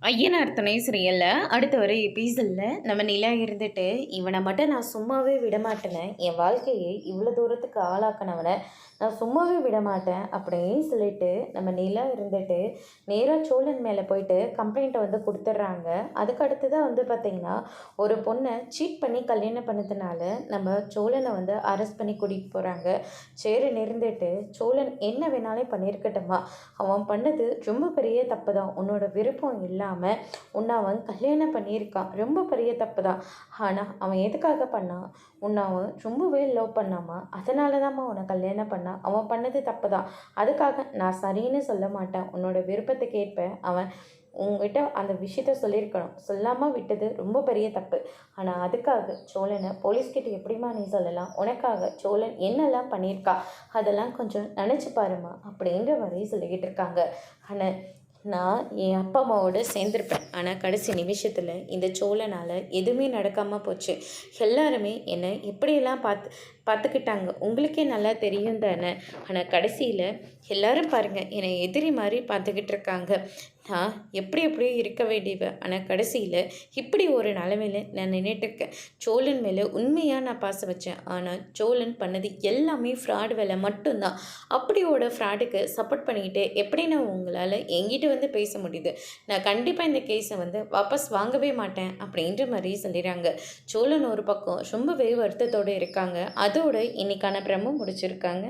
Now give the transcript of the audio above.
ஐயனார் துணை சீரியலில் அடுத்த ஒரு எபிசோடில் நம்ம நிலா இருந்துட்டு இவனை மட்டும் நான் சும்மாவே விடமாட்டேன்னு என் வாழ்க்கையை இவ்வளோ தூரத்துக்கு ஆளாக்கினவனை நான் சும்மாவே விடமாட்டேன் அப்படின்னு சொல்லிட்டு நம்ம நிலா இருந்துட்டு நேராக சோழன் மேலே போயிட்டு கம்ப்ளைண்ட்டை வந்து கொடுத்துட்றாங்க. அதுக்கு அடுத்து தான் வந்து பார்த்திங்கன்னா ஒரு பொண்ணை சீட் பண்ணி கல்யாணம் பண்ணதுனால நம்ம சோழனை வந்து அரெஸ்ட் பண்ணி கூட்டிகிட்டு போகிறாங்க. சரி இருந்துட்டு சோழன் என்ன வேணாலும் பண்ணியிருக்கட்டுமா, அவன் பண்ணது ரொம்ப பெரிய தப்பு தான், உன்னோட விருப்பம் இல்லாமல் உன்னை அவன் கல்யாணம் பண்ணியிருக்கான், ரொம்ப பெரிய தப்பு தான். ஆனால் அவன் எதுக்காக பண்ணான், உன்னை அவன் ரொம்பவே லவ் பண்ணாமா, அதனால தான்மா உன்னை கல்யாணம் பண்ணான். அவன் பண்ணது தப்பு தான், அதுக்காக நான் சரின்னு சொல்ல மாட்டேன். உன்னோட விருப்பத்துக்கு ஏற்ப அவன் உங்ககிட்ட அந்த விஷயத்த சொல்லியிருக்கணும், சொல்லாமல் விட்டது ரொம்ப பெரிய தப்பு. ஆனால் அதுக்காக சோழனை போலீஸ்கிட்ட எப்படிமா நீ சொல்லலாம், உனக்காக சோழன் என்னெல்லாம் பண்ணியிருக்கா அதெல்லாம் கொஞ்சம் நினச்சி பாருமா அப்படின்ற மாதிரி சொல்லிக்கிட்டு இருக்காங்க. ஆனால் நான் என் அப்பா அம்மாவோடு சேர்ந்துருப்பேன், ஆனால் கடைசி நிமிஷத்தில் இந்த சோழனால் எதுவுமே நடக்காமல் போச்சு. எல்லாருமே என்னை எப்படியெல்லாம் பார்த்துக்கிட்டாங்க உங்களுக்கே நல்லா தெரியும் தானே. ஆனால் கடைசியில் எல்லாரும் பாருங்கள் என்னை எதிரி மாதிரி பார்த்துக்கிட்டு இருக்காங்க. நான் எப்படி இருக்க வேண்டியவ, ஆனால் கடைசியில் இப்படி ஒரு நிலைமையில் நான் நின்றுட்டுருக்கேன். சோழன் மேலே உண்மையாக நான் பாசம் வச்சேன், ஆனால் சோழன் பண்ணது எல்லாமே ஃப்ராடு வேலை மட்டும்தான். அப்படியோட ஃப்ராடுக்கு சப்போர்ட் பண்ணிக்கிட்டு எப்படி நான் உங்களால் எங்கிட்ட வந்து பேச முடியுது. நான் கண்டிப்பாக இந்த கேஸை வந்து வாபஸ் வாங்கவே மாட்டேன் அப்படின்ற மாதிரி சொல்லிடுறாங்க. சோழன் ஒரு பக்கம் ரொம்பவே வருத்தத்தோடு இருக்காங்க. அதோடு இன்னைக்கான பிரமும் முடிச்சிருக்காங்க.